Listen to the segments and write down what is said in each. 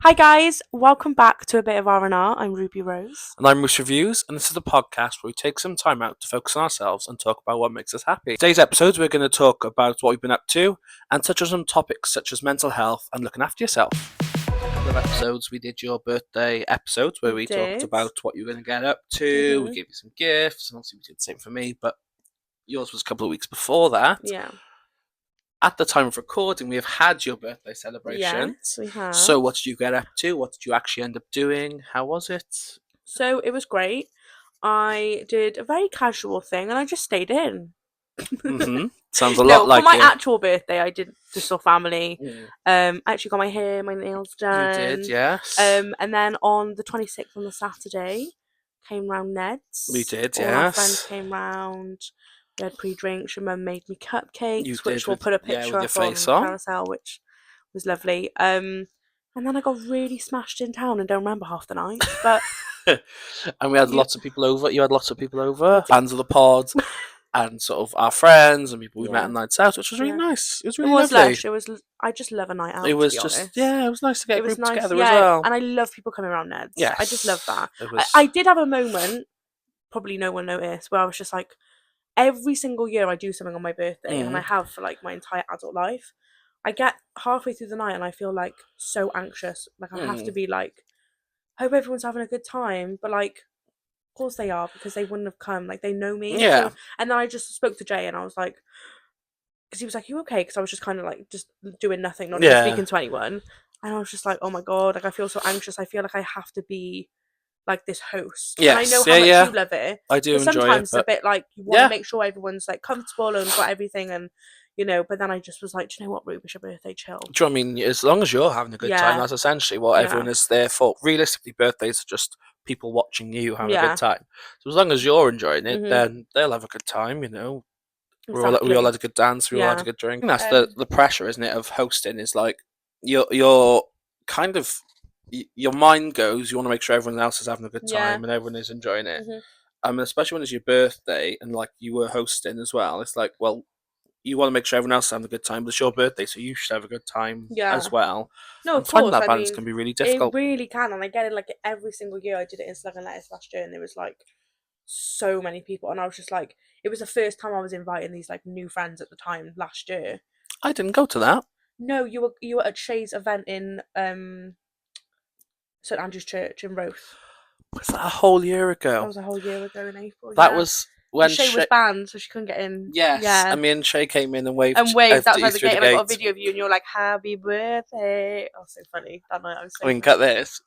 Hi guys, welcome back to a bit of R&R. I'm Ruby Rose. And I'm Rhys Reviews, and this is a podcast where we take some time out to focus on ourselves and talk about what makes us happy. Today's episode, we're going to talk about what we've been up to and touch on some topics such as mental health and looking after yourself. A couple of episodes, we did your birthday episodes where we talked about what you were going to get up to. We gave you some gifts, and obviously we did the same for me, but yours was a couple of weeks before that. Yeah. At the time of recording, we have had your birthday celebration. Yes, we have. So what did you get up to? What did you actually end up doing? How was it? So it was great. I did a very casual thing and I just stayed in. Sounds a lot like for my you. actual birthday, I did just saw family. I actually got my hair, my nails done. You did, yes. And then on the 26th, on the Saturday, came round Ned's. We did, All yes. our friends came round. We had pre-drinks. Your mum made me cupcakes, which we'll put a picture up on Carousel, which was lovely. And then I got really smashed in town and don't remember half the night. But and we had lots of people over. You had lots of people over, fans of the pod, and sort of our friends and people we met on nights out, which was really nice. It was really lovely. Lush. It was. I just love a night out. It was to be just honest. it was nice to get a group together as well. And I love people coming around Ned's. Yes, I just love that. I did have a moment, probably no one noticed, where I was just like, every single year I do something on my birthday, and I have for like my entire adult life. I get halfway through the night and I feel like so anxious. Like I have to be like, I hope everyone's having a good time, but like, of course they are, because they wouldn't have come. Like they know me. Yeah. So, and then I just spoke to Jay and I was like, because he was like, "You okay?" Because I was just kind of like just doing nothing, not even speaking to anyone. And I was just like, "Oh my god!" Like I feel so anxious. I feel like I have to be like this host. Yes. And I know how much you love it. I do but enjoy sometimes it. But it's a bit like you want to make sure everyone's like comfortable and got everything, and but then I just was like, do you know what, Ruby, it's your birthday, chill. Do you know what I mean? As long as you're having a good time, that's essentially what everyone is there for. Realistically, birthdays are just people watching you having a good time. So as long as you're enjoying it, then they'll have a good time, Exactly. We all had a good dance, we all had a good drink. And that's the pressure, isn't it, of hosting, is like you're kind of your mind goes, you want to make sure everyone else is having a good time and everyone is enjoying it. Especially when it's your birthday and like you were hosting as well. It's like, well, you want to make sure everyone else is having a good time, but it's your birthday, so you should have a good time as well. No, of course. Finding that balance can be really difficult. It really can, and I get it like every single year. I did it in Slug and Lettuce last year, and there was like so many people, and I was just like, it was the first time I was inviting these like new friends at the time last year. I didn't go to that. No, you were at Shay's event in St Andrew's Church in Roath. Was that a whole year ago? That was a whole year ago in April. That was when Shay was banned, so she couldn't get in. Yes, and me and Shay came in and waved. Outside the gate, and I got a video of you, and you're like, "Happy birthday!" Oh, so funny that night. I was. So get this.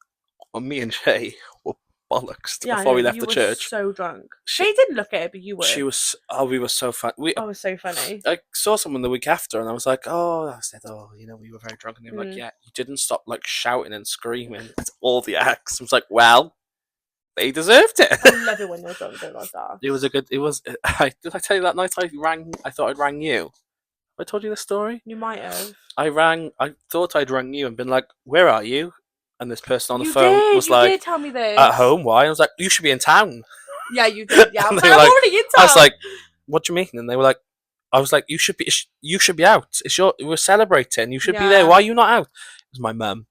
Well, me and Shay were bollocks before we left the church. So drunk. Shay didn't look at it, but you were. She was. Oh, we were so fun. I was so funny. I saw someone the week after, and I was like, I said, we were very drunk, and they were like, yeah, you didn't stop like shouting and screaming at all the acts. I was like, well. They deserved it. I love it when you're drunk like that. It was a good. It was. Did I tell you that night I thought I'd rang you. Have I told you this story? You might have. I thought I'd rang you and been like, "Where are you?" And this person on the phone was like, "You did tell me this." At home. Why? I was like, "You should be in town." Yeah, you did. Yeah, I'm already in town. I was like, "What do you mean?" And they were like, "I was like, you should be out. We're celebrating. You should be there. Why are you not out?" It was my mum.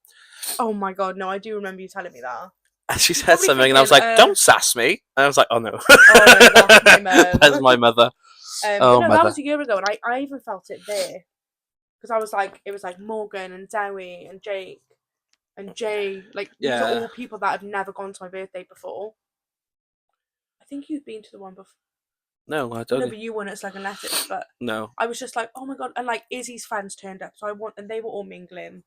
Oh my god, no! I do remember you telling me that. And she said something, and I was like, "Don't sass me." And I was like, "Oh no, that's my mum." That's my mother. No, that was a year ago, and I even felt it there because I was like, it was like Morgan and Zoe and Jake and Jay, like these are all people that have never gone to my birthday before. I think you've been to the one before. No, I don't. No, but you weren't at Slug and Lettuce. But no, I was just like, oh my god, and like Izzy's friends turned up, and they were all mingling.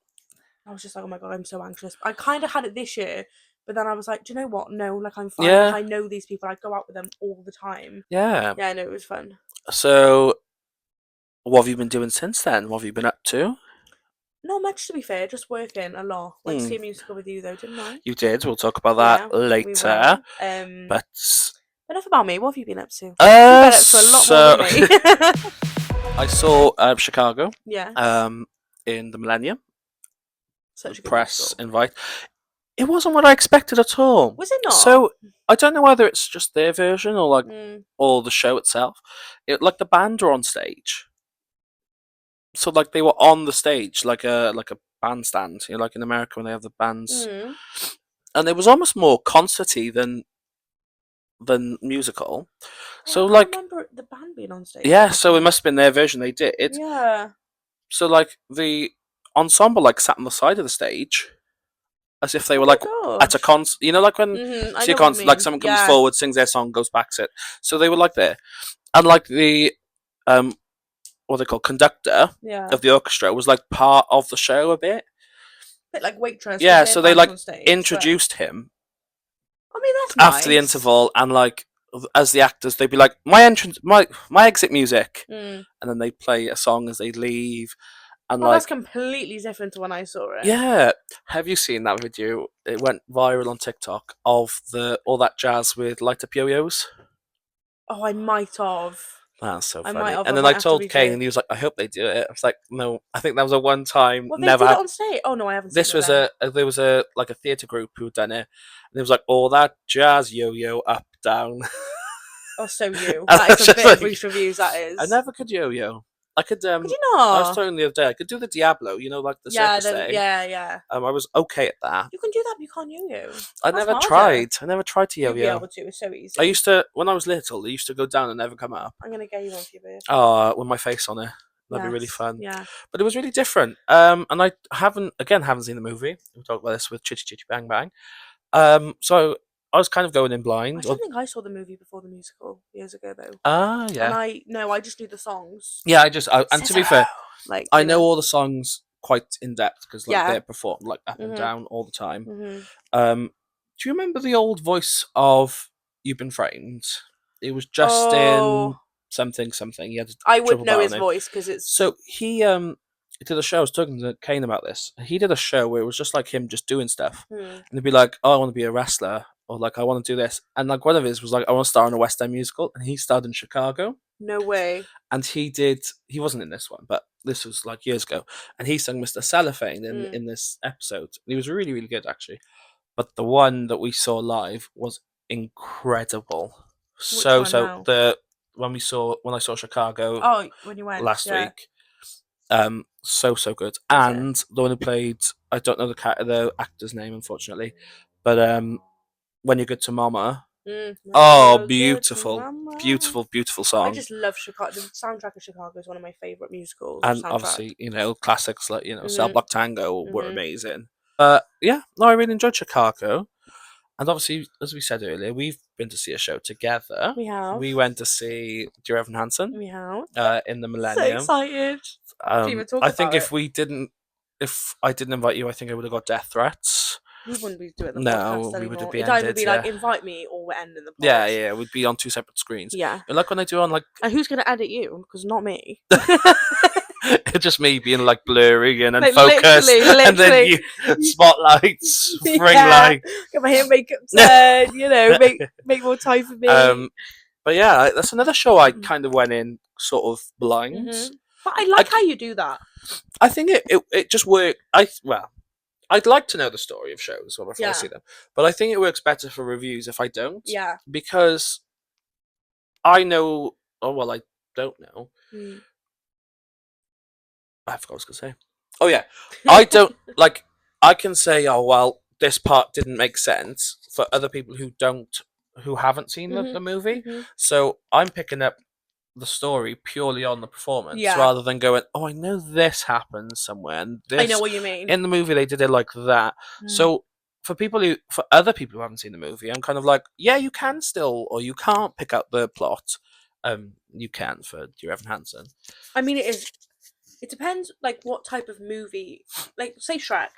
I was just like, oh my god, I'm so anxious. I kind of had it this year. But then I was like, do you know what? No, like I'm fine. Yeah. Like, I know these people. I go out with them all the time. Yeah. Yeah, no, it was fun. So, what have you been doing since then? What have you been up to? Not much, to be fair. Just working a lot. Went to see a musical with you, though, didn't I? You did. We'll talk about that later. But enough about me. What have you been up to? You've been up to a lot more than me. I saw Chicago. Yeah. In the Millennium. Such a good press invite. It wasn't what I expected at all. Was it not? So I don't know whether it's just their version or like or the show itself. Like the band are on stage. So like they were on the stage like a bandstand. You know, like in America when they have the bands, Mm. and it was almost more concerty than musical. Oh, I So can't like, remember the band being on stage. yeah, so it must have been their version they did. Yeah. So like the ensemble like sat on the side of the stage as if they were Oh my like at a gosh. concert. You know, like when I see a know what you concert, like mean. someone comes Yeah. forward, sings their song, goes back to it. So they were like there, and like the um what they call conductor Yeah. of the orchestra was like part of the show a bit. Bit like Waitress with Yeah, their so they bands like on stage. introduced him I mean, that's after the nice. interval, and like as the actors, they'd be like, my exit music, Mm. and then they play a song as they leave, and Oh, that's like, completely different to when I saw it. yeah. Have you seen that video? It went viral on TikTok of the all that jazz with light up yo-yos. Oh, I might have. That's so I might funny. have. And I then I might have to told Kane, redo. and he was like, "I hope they do it." I was like, "No, I think that was a one time. Well, they Never did it happened." on stage. Oh no, I haven't seen This it was then. there was a like a theatre group who had done it, and it was like all that jazz yo-yo up down. Oh, so you. And That I is was a just bit of like, Rhys Reviews, that I is. never could yo-yo. I could Could you I was not? telling the other day I could do the Diablo, you know, like the Yeah, circus thing. yeah. I was okay at that. You can do that, but you can't yo-yo. I That's never harder. tried. I never tried to You'd be yo-yo. able to. It's so easy. I used to when I was little. They used to go down and never come up. I'm gonna get you one for your birthday. Oh, with my face on it. That'd be really Yes. fun. Yeah. But it was really different. And I haven't seen the movie. We talked about this with Chitty Chitty Bang Bang. So I was kind of going in I blind. don't think I saw the movie before the musical years ago though. Yeah. And I just knew the songs. Yeah, and to be fair, Like I know all the songs quite in depth because like Yeah. they're performed like up and Mhm. down all the time. Mhm. Do you remember the old voice of You've Been Framed? It was Justin Oh, something something. He had a I would triple know barrel his name. voice because it's So he did a show. I was talking to Kane about this. He did a show where it was just like him just doing stuff, and he'd be like, "Oh, I want to be a wrestler," or like, "I want to do this," and like one of his was like, "I want to star in a West End musical," and he starred in Chicago. no way. And he wasn't in this one, but this was like years ago, and he sung Mr. Cellophane in this episode. And he was really really good actually. But the one that we saw live was incredible. Which one now? The when I saw Chicago Oh, when you went last yeah. week, so good. And the one who played, I don't know the actor's name unfortunately, but When You're Good to Mama. Oh, beautiful song. I just love Chicago. The soundtrack of Chicago is one of my favorite musicals. And soundtrack. Obviously, you know, classics like Cell Mhm. Block Tango were Mhm. amazing. Yeah, no, I really enjoyed Chicago. And obviously, as we said earlier, we've been to see a show together. We have. We went to see Dear Evan Hansen We have. in the So Millennium. excited. I think if I didn't invite you, I think I would have got death threats. We wouldn't be doing the No, podcast we would anymore. have been It'd either ended, be like yeah. invite me or we're ending the pod. Yeah, we'd be on two separate screens. Yeah. But like when I do on like And who's gonna edit you? Because not me. just me being like blurry and Like, unfocused, literally. and then you spotlights, ring light. Get my hair makeup done. You know, make more time for me. But yeah, that's another show I kind of went in sort of blind. Mm-hmm. But I like how you do that. I think it just worked. I'd like to know the story of shows before I see them, but I think it works better for reviews if I don't. Yeah. Because I know, I don't know. I forgot what I was going to say. Oh yeah, I don't like. I can say, oh well, this part didn't make sense for other people who haven't seen the movie. Mm-hmm. So I'm picking up the story purely on the performance rather than going, oh, I know this happens somewhere. And this, I know what you mean. In the movie, they did it like that. So for other people who haven't seen the movie, I'm kind of like, yeah, you can still, or you can't pick up the plot. You can for Dear Evan Hansen. I mean, it depends, like, what type of movie. Like, say Shrek.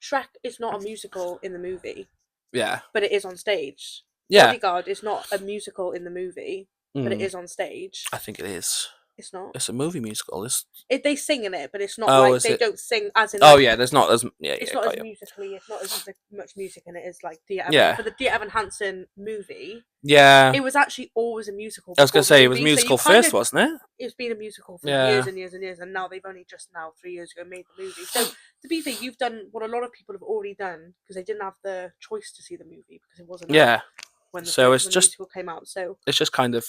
Shrek is not a musical in the movie. Yeah. But it is on stage. Yeah. Bodyguard is not a musical in the movie, but it is on stage. I think it is. It's not. It's a movie musical. They sing in it, but it's not they don't sing as in. There's not as It's not as musically. It's not as much music in it as like Dear Evan. Yeah. For the Dear Evan Hansen movie. Yeah. It was actually always a musical. I was going to say it was musical first, wasn't it? It's been a musical for years and years and years, and now they've only just 3 years ago made the movie. So to be fair, you've done what a lot of people have already done because they didn't have the choice to see the movie because it wasn't. Yeah. When the musical came out, so it's just kind of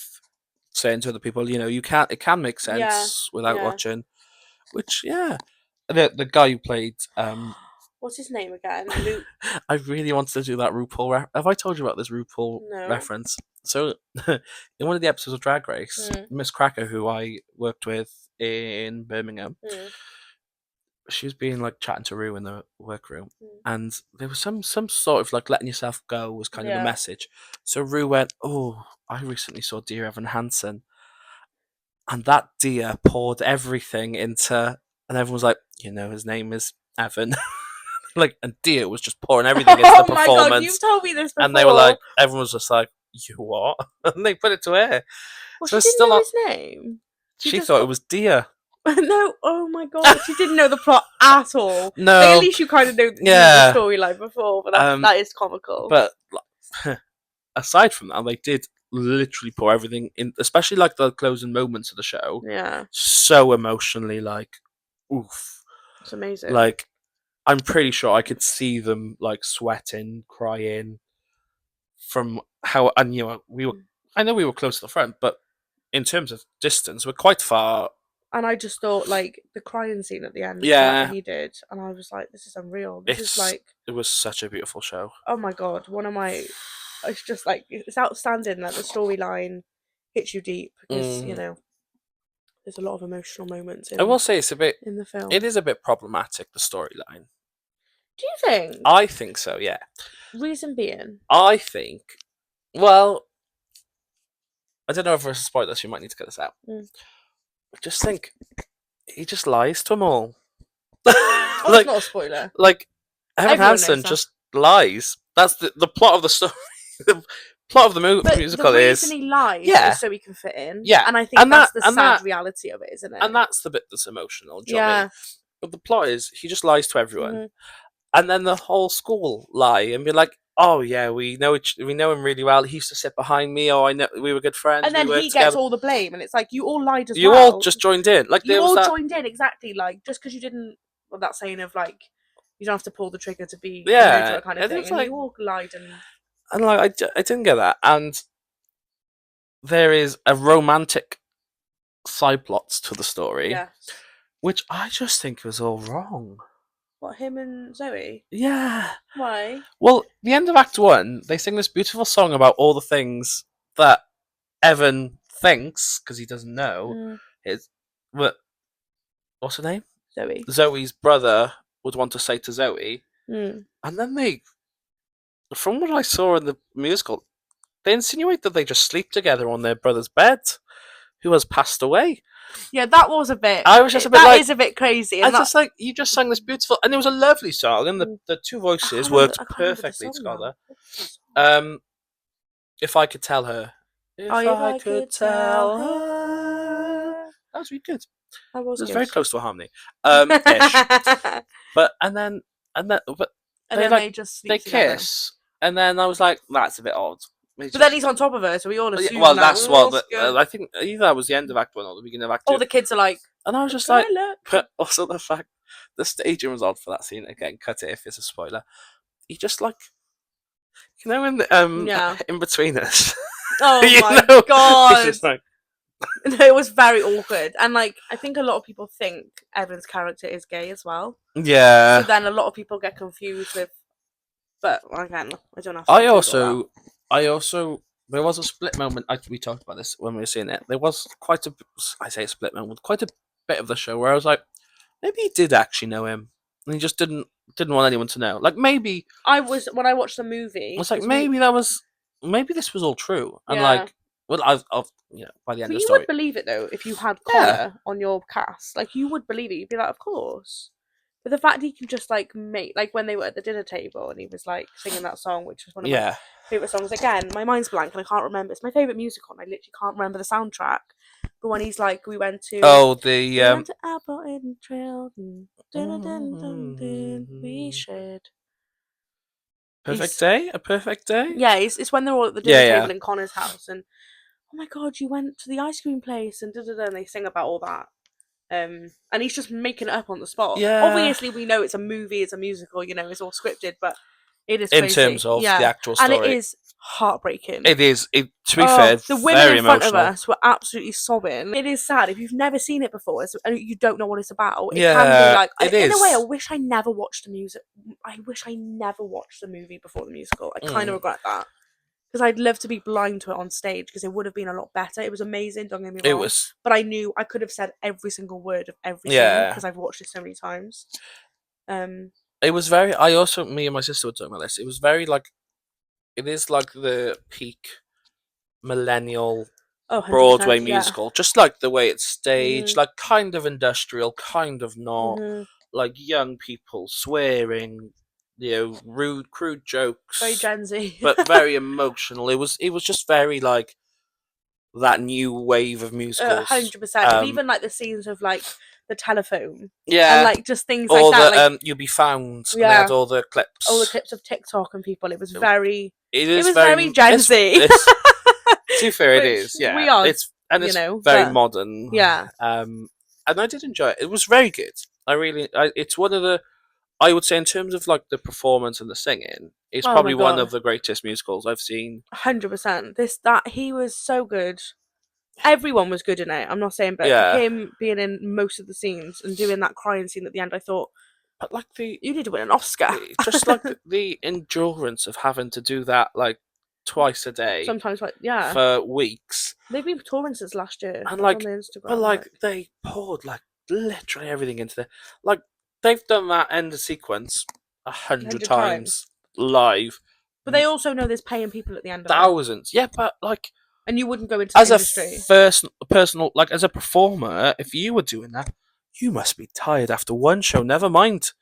saying to other people, it can make sense without watching, which the guy who played what's his name again? Luke. I really wanted to do that RuPaul. Have I told you about this RuPaul reference? So, in one of the episodes of Drag Race, Miss Cracker, who I worked with in Birmingham, she was being like chatting to Rue in the workroom, and there was some sort of like letting yourself go was kind of the message. So Rue went, "Oh, I recently saw Dear Evan Hansen," and that dear poured everything into, and everyone was like, his name is Evan. Like, and Dear was just pouring everything into the performance. Oh my god, you've told me this before. And they were like, everyone was just like, "You what?" And they put it to her. Well, so she didn't know his name. She thought it was Dear. No, oh my god, she didn't know the plot at all. No, like, at least you kind of know the storyline before, but that is comical. But aside from that, they did literally pour everything in, especially like the closing moments of the show. Yeah, so emotionally, like, oof, it's amazing. Like, I'm pretty sure I could see them like sweating, crying from how, and we were. I know we were close to the front, but in terms of distance, we're quite far. And I just thought, like, the crying scene at the end that he did, and I was like, this is unreal. It was such a beautiful show. Oh my god, it's just like, it's outstanding that the storyline hits you deep, because, there's a lot of emotional moments I will say it's a bit, in the film. It is a bit problematic, the storyline. Do you think? I think so, yeah. Reason being? I think, well, I don't know if it's a spoiler, so you might need to cut this out. I just think he just lies to them all. It's not a spoiler. Like, Evan Hansen just lies. That's the plot of the story. The plot of the musical is... the reason he lies is so he can fit in. Yeah. And I think that's the sad reality of it, isn't it? And that's the bit that's emotional. Do you know what I mean? But the plot is, he just lies to everyone. And then the whole school lie and be like, "Oh yeah, we know him really well. He used to sit behind me. Oh, I know, we were good friends." And then he gets all the blame, and it's like, you all lied as well. You all just joined in, like you all joined in exactly. Like, just because you didn't, that saying of like, you don't have to pull the trigger to be a murderer kind of thing. And you all lied and like I didn't get that. And there is a romantic side plots to the story, which I just think was all wrong. What, him and Zoe? Yeah. Why? Well, the end of Act 1, they sing this beautiful song about all the things that Evan thinks, because he doesn't know, what's her name? Zoe. Zoe's brother would want to say to Zoe. And then from what I saw in the musical, they insinuate that they just sleep together on their brother's bed, who has passed away. Yeah, that was a bit... I was just a bit that is a bit crazy. And just like, you just sang this beautiful... And it was a lovely song, and the two voices worked perfectly together. If I could tell her... If I could tell her... That was really good. That was good. It was very close to a harmony. Ish. But then they just they kiss, and then I was like, that's a bit odd. But then he's on top of her, so we all assume. Well, that's what I think. Either that was the end of Act 1 or the beginning of Act 2. All the kids are like, and I was just like, but also the fact the staging was odd for that scene. Again, cut it if it's a spoiler. He just like, in between us. Oh my god! He's just like. No, it was very awkward, and like I think a lot of people think Evan's character is gay as well. Yeah. So then a lot of people get confused with, but again, I don't know. I also, there was a split moment. We talked about this when we were seeing it. There was quite a split moment, quite a bit of the show where I was like, maybe he did actually know him, and he just didn't want anyone to know. Like maybe when I watched the movie, I was like, maybe this was all true, and like. Well, I've by the end of the story. You would believe it though if you had Connor on your cast. Like you would believe it. You'd be like, of course. But the fact he can just like make when they were at the dinner table and he was like singing that song, which was one of my favorite songs. Again, my mind's blank and I can't remember. It's my favorite musical, and I literally can't remember the soundtrack. But when he's like, we went to went to Apple and Trail, we should. A perfect day. Yeah, it's when they're all at the dinner table in Connor's house, and oh my god, you went to the ice cream place, and and they sing about all that. And he's just making it up on the spot. Yeah. Obviously, we know it's a movie, it's a musical, it's all scripted, but it is crazy. In terms of the actual story. And it is heartbreaking. It is. To be fair, the women very in front emotional. of us were absolutely sobbing. It is sad if you've never seen it before and you don't know what it's about. It can be like, in a way, I wish I never watched the music. I wish I never watched the movie before the musical. I kind of regret that. Because I'd love to be blind to it on stage because it would have been a lot better. It was amazing, don't get me wrong. It was. But I knew I could have said every single word of every scene because I've watched it so many times. It was very. Me and my sister were talking about this. It was very like. It is like the peak millennial Broadway musical. Just like the way it's staged, like kind of industrial, kind of not. Like young people swearing, rude, crude jokes. Very Gen Z. But very emotional. It was just very like that new wave of musicals. 100%. And even like the scenes of like the telephone. Yeah. And like just things or like that. The, like, You'll Be Found. Yeah. And they had all the clips. All the clips of TikTok and people. It was very... It was very Gen Z. To be fair, it is. Yeah. We are. It's very modern. Yeah. And I did enjoy it. It was very good. It's one of the... I would say in terms of like the performance and the singing, it's probably one of the greatest musicals I've seen. 100%. He was so good. Everyone was good in it. I'm not saying, but him being in most of the scenes and doing that crying scene at the end, I thought, but like you need to win an Oscar. Just like the endurance of having to do that like twice a day, sometimes for weeks. They've been touring since last year, and like on Instagram, but like they poured like literally everything into the like. They've done that end of sequence 100 times live. But they also know there's paying people at the end of thousands. Yeah, but like... And you wouldn't go into the industry. As a personal... Like, as a performer, if you were doing that, you must be tired after one show. Never mind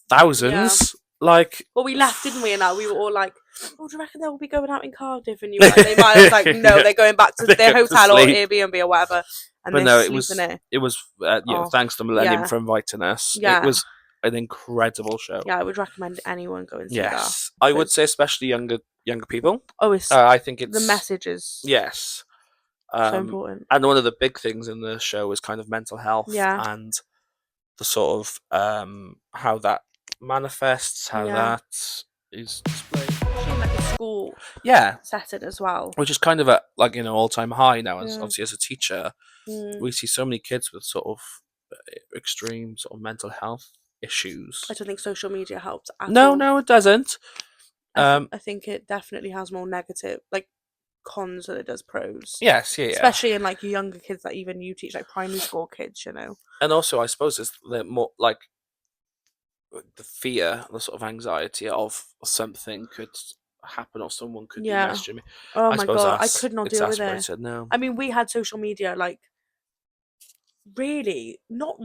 thousands. Yeah. Like... Well, we left, didn't we? And we were all like, oh, do you reckon they'll be going out in Cardiff? And you were like, they might. I was like, no, they're going back to their hotel or Airbnb or whatever. And but no, it was thanks to Millennium for inviting us. Yeah. It was an incredible show. Yeah, I would recommend anyone go and see that. Yes, I would say especially younger people. Oh, I think it's the messages. Yes, so important. And one of the big things in the show is kind of mental health and the sort of how that manifests, how that is displayed. Like a school setting as well, which is kind of a all-time high now. As obviously as a teacher, we see so many kids with sort of extreme sort of mental health issues. I don't think social media helps at all. No, it doesn't. I think it definitely has more negative cons than it does pros. Yes, yeah. Especially in like younger kids that even you teach, like primary school kids, And also, I suppose it's the more like the fear, the sort of anxiety of something could happen or someone could be messaging me. Oh my god, I could not deal with it. No. I mean, we had social media not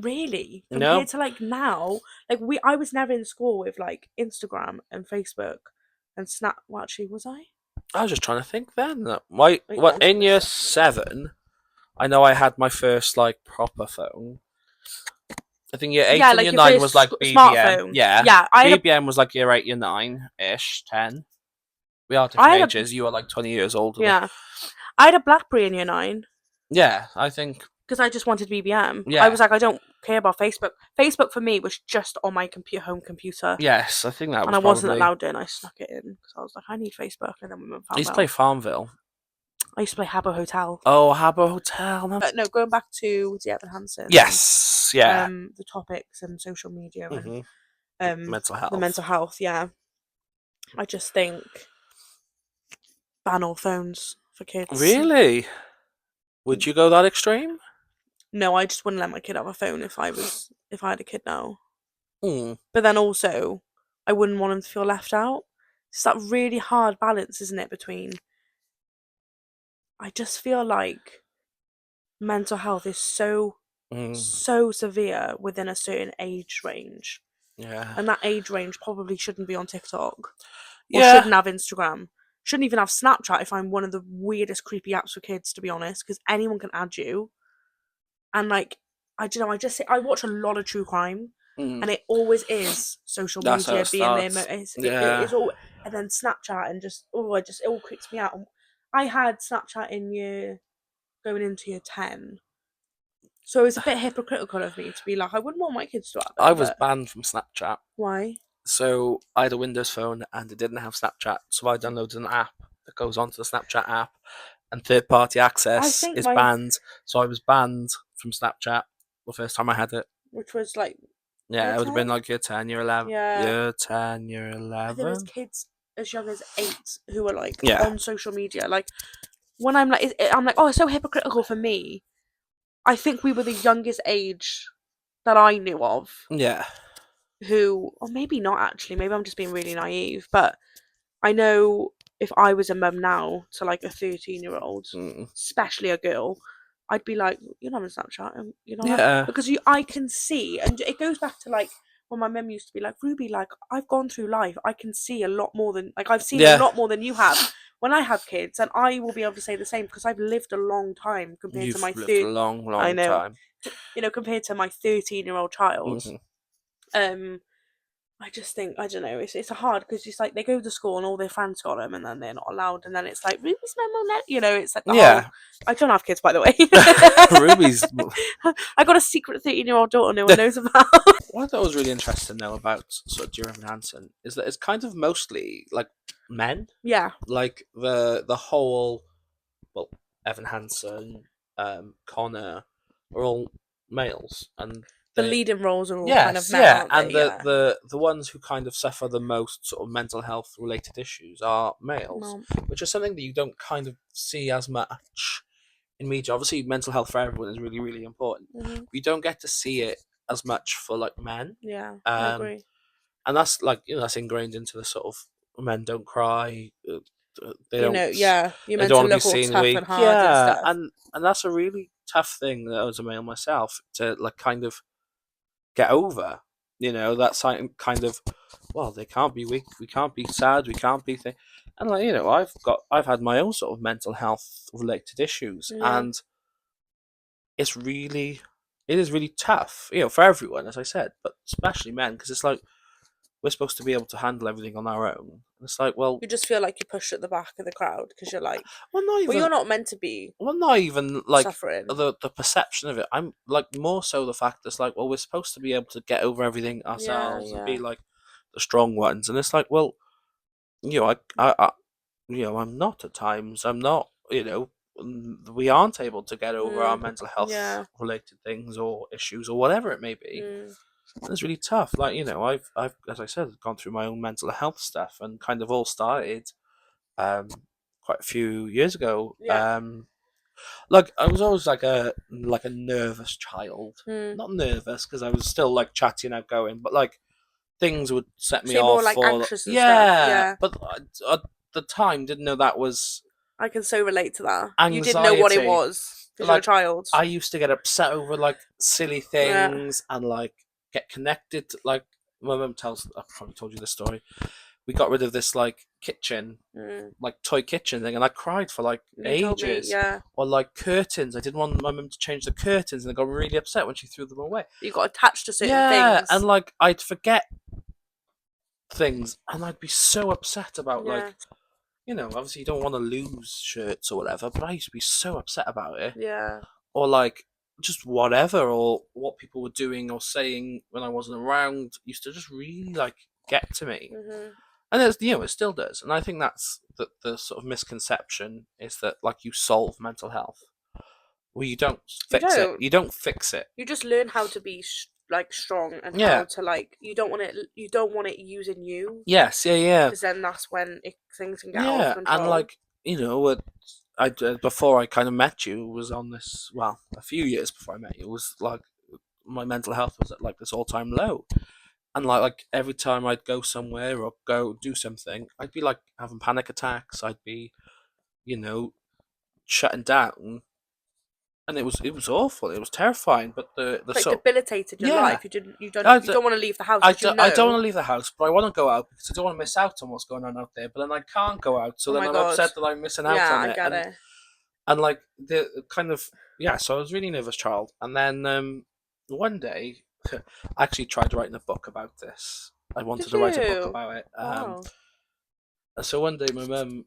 really compared to now. I was never in school with Instagram and Facebook and Snap. Well, actually, was I? I was just trying to think then. In year 7, I know I had my first proper phone. I think year 8 and year 9 was BBM. Smartphone. Yeah. BBM was year 8, year 9-ish, 10. We are different ages. You are 20 years older. Yeah. I had a BlackBerry in year 9. Yeah, I think. Because I just wanted BBM. Yeah. I was I don't care about Facebook. Facebook for me was just on my home computer. Yes, I think that was. And I wasn't allowed in. I snuck it in because I was like, I need Facebook. And then we went. I used to play Farmville. I used to play Habbo Hotel. Oh, Habbo Hotel. No, going back to Evan Hansen. Yes, yeah. The topics and social media and mental health. The mental health, yeah. I just think ban all phones for kids. Really? Would you go that extreme? No, I just wouldn't let my kid have a phone if I had a kid now. Mm. But then also, I wouldn't want him to feel left out. It's that really hard balance, isn't it, between... I just feel like mental health is so severe within a certain age range. Yeah. And that age range probably shouldn't be on TikTok. Or shouldn't have Instagram. Shouldn't even have Snapchat if I'm one of the weirdest, creepy apps for kids, to be honest. Because anyone can add you. And I don't know, I watch a lot of true crime. And it always is social media being there. It's all, and then Snapchat and just, it all creeps me out. I had Snapchat going into year 10. So it was a bit hypocritical of me to be like, I wouldn't want my kids to have it. I was banned from Snapchat. Why? So I had a Windows phone and it didn't have Snapchat, so I downloaded an app that goes onto the Snapchat app, and third-party I access think is banned. So I was banned from Snapchat the first time I had it. which was like Yeah, year it would have 10? been like year 10, year 11, Yeah. year 10, year There was 11. kids as young as 8 who were like Yeah, on social media. Like when I'm like, oh, it's so hypocritical for me. I think we were the youngest age that I knew of yeah, who, or maybe not actually, maybe I'm just being really naive, but I know if I was a mum now to like a 13-year-old, mm. especially a girl, I'd be like, you're not on Snapchat, you're not Yeah, because I can see, and it goes back to like when my mum used to be like, Ruby, like I've gone through life, I can see a lot more than like I've seen a yeah. lot more than you have. When I have kids, and I will be able to say the same because I've lived a long time compared to You've my lived a third. long, I long know, time. compared to my 13-year-old child. Hmm. Um, I just think I don't know. It's hard because it's like they go to school and all their friends got them, and then they're not allowed, and then it's like Ruby's mum will let It's like the whole. Yeah, I don't have kids, by the way. Ruby's. I got a secret 13-year-old daughter no one knows about. What I thought was really interesting though about sort of Dear Evan Hansen is that it's kind of mostly like men, Yeah, like the whole, well, Evan Hansen, Connor, are all males, and the they, leading roles are all kind of yes, men, yeah, aren't and they? Yeah. the ones who kind of suffer the most sort of mental health related issues are males, Well, which is something that you don't kind of see as much in media. Obviously, mental health for everyone is really, really important. You don't get to see it as much for like men, yeah, I um, agree. and that's like that's ingrained into the sort of men don't cry. They don't. Yeah, you're They meant don't to want to be look all seen tough weak. and hard and Yeah, stuff. and that's a really tough thing as a male myself to like kind of get over. That kind of, well, they can't be weak. We can't be sad. We can't be and like I've had my own sort of mental health related issues, Yeah, and it is really tough, for everyone, as I said, but especially men, because it's like we're supposed to be able to handle everything on our own. And it's like, well, you just feel like you're pushed at the back of the crowd because you're like, well, not well, you're even, not meant to be like suffering. the perception of it. I'm like more so the fact that it's like, well, we're supposed to be able to get over everything Yeah, ourselves and be yeah. like the strong ones, and it's like, well, I I'm not at times. I'm not, we aren't able to get over our mental health Yeah. related things or issues or whatever it may be. Mm. And it's really tough. Like, I've, as I said, gone through my own mental health stuff, and kind of all started, um, quite a few years ago. Yeah. Like I was always like a nervous child. Mm. Not nervous because I was still like chatty and outgoing, but like things would set me So you're more off, like or anxious and stuff. yeah. Yeah. But at the time, didn't know that was I can so relate to that. You didn't know what it anxiety. was because you're a Like, child. I used to get upset over like silly Yeah. things and like get connected. Like my mum tells, I probably told you this story. We got rid of this like kitchen, Mm. like toy kitchen thing, and I cried for like You told me, ages. yeah. Or like curtains, I didn't want my mum to change the curtains, and I got really upset when she threw them away. You got attached to certain Yeah, things. and like I'd forget things, and I'd be so upset about Yeah. like, obviously you don't want to lose shirts or whatever, but I used to be so upset about it. Yeah. Or like just whatever, or what people were doing or saying when I wasn't around used to just really like get to me. Mhm. And it still does. And I think that's the sort of misconception is that like you solve mental health. Well, you don't You fix it. don't. You don't fix it. You just learn how to be like strong and Yeah. how to like. You don't want it. You don't want it using you Yes. Yeah. Yeah. because then that's when things can get out of Yeah. And control. like before I kind of met you was on this. Well, a few years before I met you was like my mental health was at like this all time low. And like every time I'd go somewhere or go do something, I'd be like having panic attacks. I'd be, you know, shutting down, and it was awful. It was terrifying. But the It's like sort debilitated your yeah, life. You don't I, you don't want to leave the house I, because you I don't want know. to leave the house, but I want to go out because I don't want to miss out on what's going on out there. But then I can't go out, so Oh then my I'm god. upset that I'm missing out Yeah, on I it. get And it. like the kind of yeah, so I was really nervous child, and then one day I actually tried writing a book about this. I wanted Did to write a book you? about it. Wow. So one day my mum,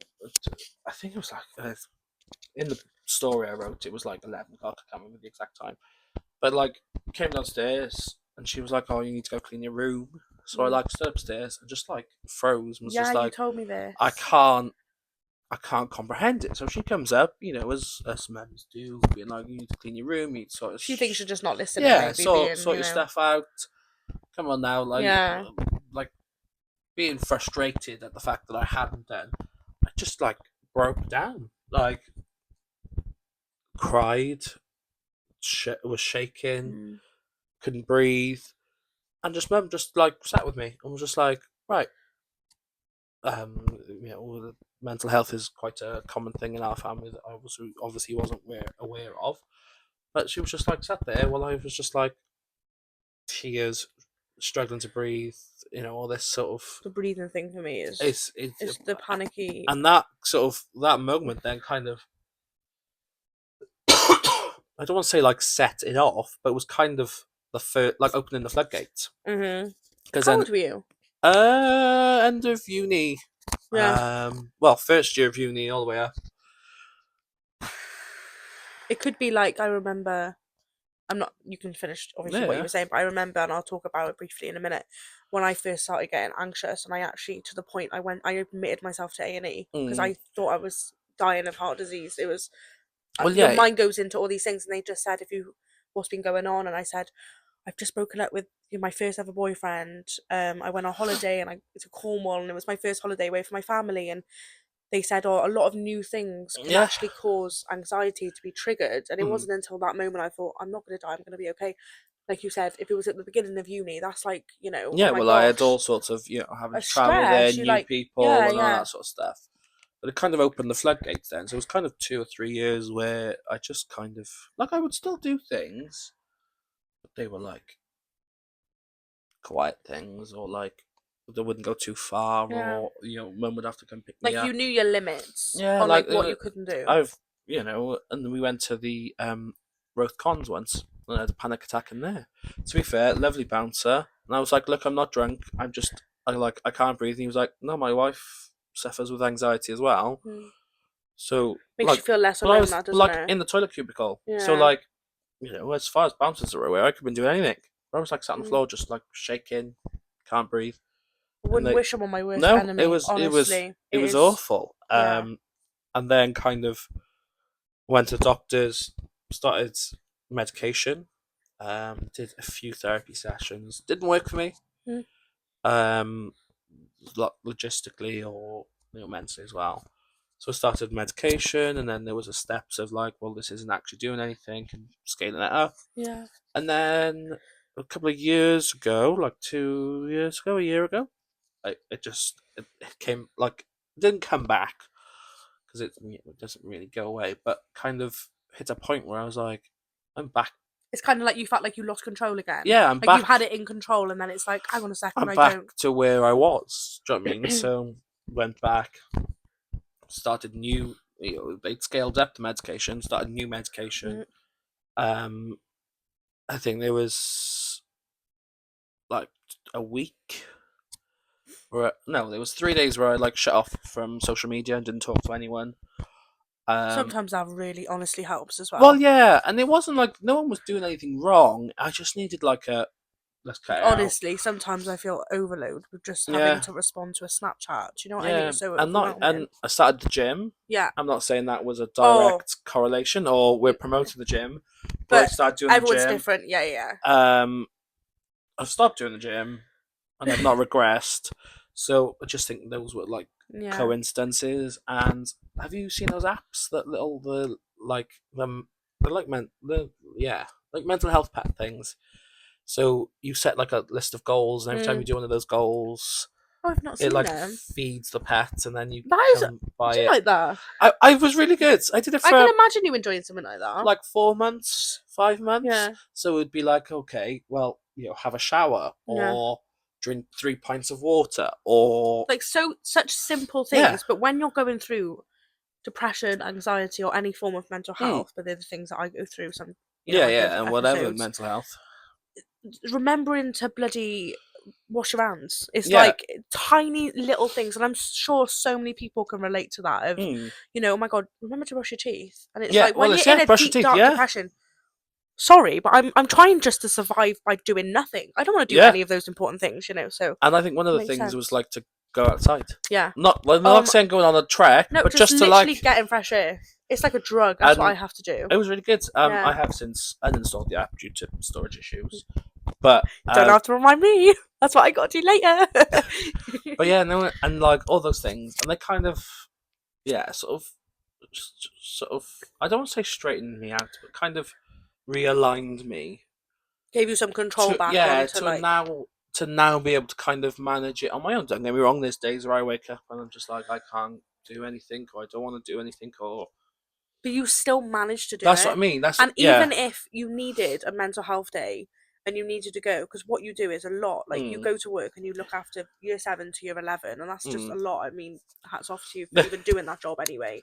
I think it was like in the story I wrote, it was like 11 o'clock. I can't remember the exact time, but like came downstairs and she was like, "Oh, you need to go clean your room." So I like stood upstairs and just like froze and was just you like, told me this. I can't comprehend it. So she comes up, as mums do, being like, you need to clean your room, you need to sort of... She thinks you're just not listening, yeah, maybe. sort your stuff out. Come on now, like being frustrated at the fact that I hadn't done. I just like broke down, like cried, was shaking, couldn't breathe, and just mum just like sat with me and was just like, right, mental health is quite a common thing in our family that I obviously wasn't aware of, but she was just like sat there while I was just like tears, struggling to breathe, all this sort of... The breathing thing for me is it's the panicky, and that moment then kind of I don't want to say like set it off, but it was kind of the first, like opening the floodgates. Because how old were you? End of uni. Yeah. First year of uni all the way up. It could be like, I remember, you can finish obviously what you were saying, but I remember, and I'll talk about it briefly in a minute, when I first started getting anxious, and I actually, to the point, I admitted myself to A&E because I thought I was dying of heart disease. It was, your mind goes into all these things, and they just said, what's been going on? And I said, I've just broken up with my first ever boyfriend. I went on holiday to Cornwall, and it was my first holiday away from my family, and they said, a lot of new things can actually cause anxiety to be triggered. And it wasn't until that moment I thought, I'm not going to die, I'm going to be okay. Like you said, if it was at the beginning of uni, that's like, Yeah, I had all sorts of, having to travel there, new people, and all that sort of stuff. But it kind of opened the floodgates then. So it was kind of 2 or 3 years where I just kind of, like, I would still do things, but they were like quiet things, or like they wouldn't go too far, or mum would have to come pick me up. Like you knew your limits on like what you couldn't do. And then we went to the Roth Cons once, and I had a panic attack in there. To be fair, lovely bouncer, and I was like, look, I'm not drunk, I can't breathe. And he was like, no, my wife suffers with anxiety as well. So makes you feel less alone, that doesn't it? In the toilet cubicle. So like, as far as bouncers are aware, I could have been doing anything. I was like sat on the floor, just like shaking, can't breathe. I wouldn't wish them on my worst enemy. Honestly, it was awful. And then kind of went to doctors, started medication, did a few therapy sessions. Didn't work for me. Logistically or mentally as well. So I started medication, and then there was a steps of like, well, this isn't actually doing anything, and scaling it up. Yeah. And then a couple of years ago, like 2 years ago, a year ago, it came, like, it didn't come back because it doesn't really go away, but kind of hit a point where I was like, I'm back. It's kind of like you felt like you lost control again. Yeah, I'm back. You had it in control, and then it's like, hang on a second, I'm back to where I was. Do you know what I mean? So went back, started new. They'd scaled up the medication, started new medication. I think there was like a week. There was 3 days where I like shut off from social media and didn't talk to anyone. Sometimes that really honestly helps as well. Well, yeah, and it wasn't like no one was doing anything wrong. I just needed like let's cut it honestly, sometimes I feel overload with just having to respond to a Snapchat. Do you know what I mean? It's so overwhelming. And I started the gym. Yeah. I'm not saying that was a direct correlation, or we're promoting the gym, but I started doing the gym. Everyone's different. Yeah. I've stopped doing the gym, and I've not regressed. So I just think those were like coincidences. And have you seen those apps that mental health pet things? So you set like a list of goals, and every time you do one of those goals, I've not seen them. Feeds the pet, and then you buy it. Like that? I was really good. I did it for. I can imagine you enjoying something like that. Like 4 months, 5 months. Yeah. So it'd be like, okay, well, have a shower, or drink 3 pints of water, or like such simple things. But when you're going through depression, anxiety, or any form of mental health, but they're the things that I go through. Some and whatever mental health. Remembering to bloody wash your hands. It's like tiny little things, and I'm sure so many people can relate to that. Of oh my god, remember to brush your teeth, and it's like when you're in a deep dark depression, sorry, but I'm trying just to survive by doing nothing. I don't want to do any of those important things, so. And I think one of the things was like to go outside. Yeah. Not saying going on a trek, no, but just to literally getting fresh air. It's like a drug. That's what I have to do. It was really good. I have since uninstalled the app due to storage issues, but don't have to remind me. That's what I got to do later. But yeah, no, and like all those things, and they kind of, sort of. I don't want to say straightened me out, but kind of realigned me. Gave you some control back on to now be able to kind of manage it on my own. Don't get me wrong. There's days where I wake up and I'm just like, I can't do anything, or I don't want to do anything, or. But you still managed to do it. That's what I mean. Even if you needed a mental health day and you needed to go, because what you do is a lot. Like you go to work and you look after year 7 to year 11, and that's just a lot. I mean, hats off to you for even doing that job anyway.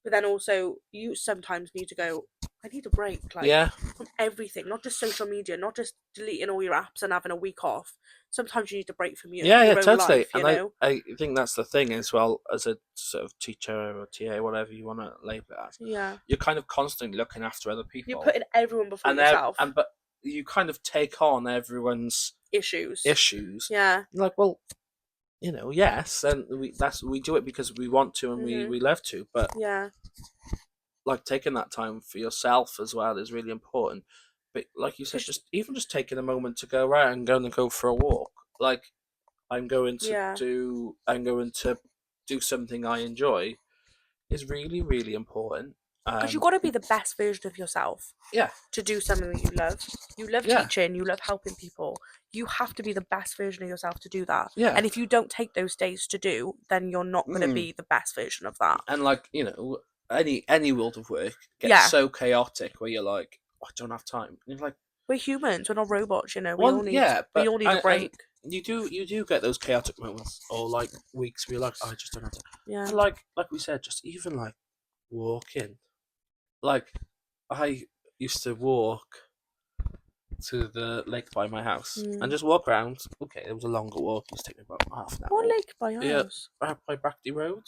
But then also, you sometimes need to go, I need a break, from everything, not just social media, not just deleting all your apps and having a week off. Sometimes you need a break from your own totally. Life, and I think that's the thing as well, as a sort of teacher or TA, whatever you want to label it as. Yeah. You're kind of constantly looking after other people. You're putting everyone before yourself. But you kind of take on everyone's issues. Yeah. You're like, well, yes, and we do it because we want to and we love to, but like taking that time for yourself as well is really important. But like you said, just taking a moment to go out and go for a walk. Like I'm going to do something I enjoy is really, really important. Because you've got to be the best version of yourself. Yeah. To do something that you love. You love teaching, you love helping people. You have to be the best version of yourself to do that. Yeah. And if you don't take those days to do, then you're not going to be the best version of that. And like, any world of work gets so chaotic where you're like, oh, I don't have time. And you're like, we're humans, we're not robots, we all need a break. You do get those chaotic moments or like weeks where you're like, oh, I just don't have time. Yeah. And like we said, just even like walking. Like I used to walk to the lake by my house and just walk around. Okay, it was a longer walk. It used to take me about half an hour. What lake by your house? By Brackley Road.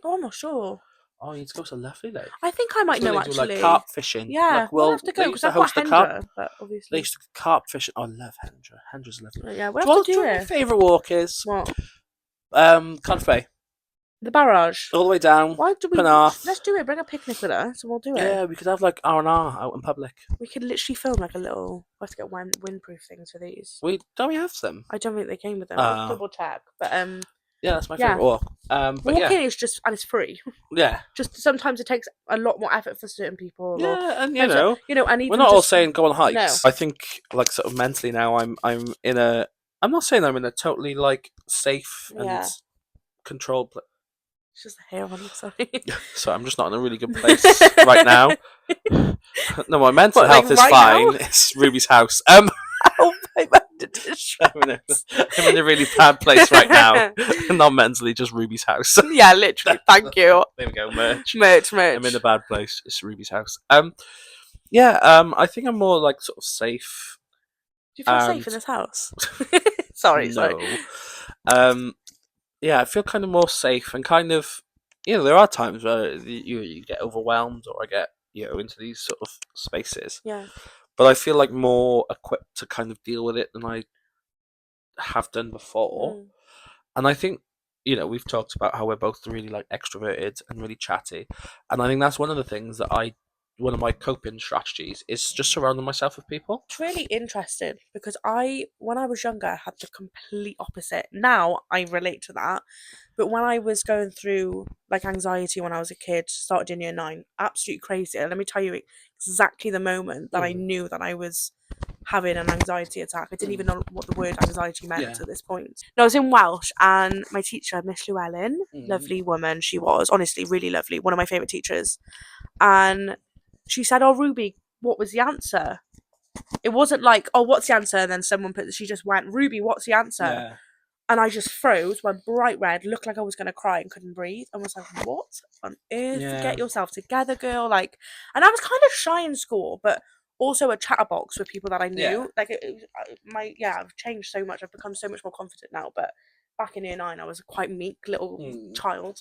Oh, I'm not sure. Oh, you need to go to a lovely lake. I think I might know actually. Do like carp fishing. Yeah, we'll have to go because I've got Hendra, but obviously they used to carp fishing. Oh, I love Hendra. Hendra's lovely. Yeah, we'll have to do it. My favourite walk is what? Cardiff Bay. The barrage. All the way down. Why do we? Penarth. Let's do it. Bring a picnic with us, and we'll do it. Yeah, we could have like R&R out in public. We could literally film like a little. We have to get windproof things for these. Don't we have them? I don't think they came with them. Let's double check, but yeah, that's my favourite walk. Walking is just, and it's free. Yeah. Just sometimes it takes a lot more effort for certain people. Yeah, and and even we're not all saying go on hikes. No. I think like sort of mentally now I'm in a. I'm not saying I'm in a totally like safe and controlled place. It's just the hair on it, sorry. So I'm just not in a really good place right now. No, my mental health is fine. Now? It's Ruby's house. Oh, my I'm in a really bad place right now. Not mentally, just Ruby's house. Yeah, literally. Thank you. There we go. Merch. I'm in a bad place. It's Ruby's house. I think I'm more like sort of safe. Do you feel safe in this house? Sorry. Yeah, I feel kind of more safe and kind of, there are times where you get overwhelmed or I get, into these sort of spaces. Yeah. But I feel like more equipped to kind of deal with it than I have done before. And I think, we've talked about how we're both really like extroverted and really chatty. And I think that's one of the things that one of my coping strategies is just surrounding myself with people. It's really interesting because when I was younger, had the complete opposite. Now I relate to that. But when I was going through like anxiety when I was a kid, started in year 9, absolutely crazy. And let me tell you exactly the moment that I knew that I was having an anxiety attack. I didn't even know what the word anxiety meant at this point. No, I was in Welsh and my teacher, Miss Llewellyn, lovely woman she was, honestly, really lovely, one of my favourite teachers. And she said, oh, Ruby, what was the answer? It wasn't like, oh, what's the answer? And then she just went, Ruby, what's the answer? Yeah. And I just froze, went bright red, looked like I was going to cry and couldn't breathe. And was like, what on earth? Get yourself together, girl. Like, and I was kind of shy in school, but also a chatterbox with people that I knew. Yeah. I've changed so much. I've become so much more confident now. But back in year 9, I was a quite meek little child.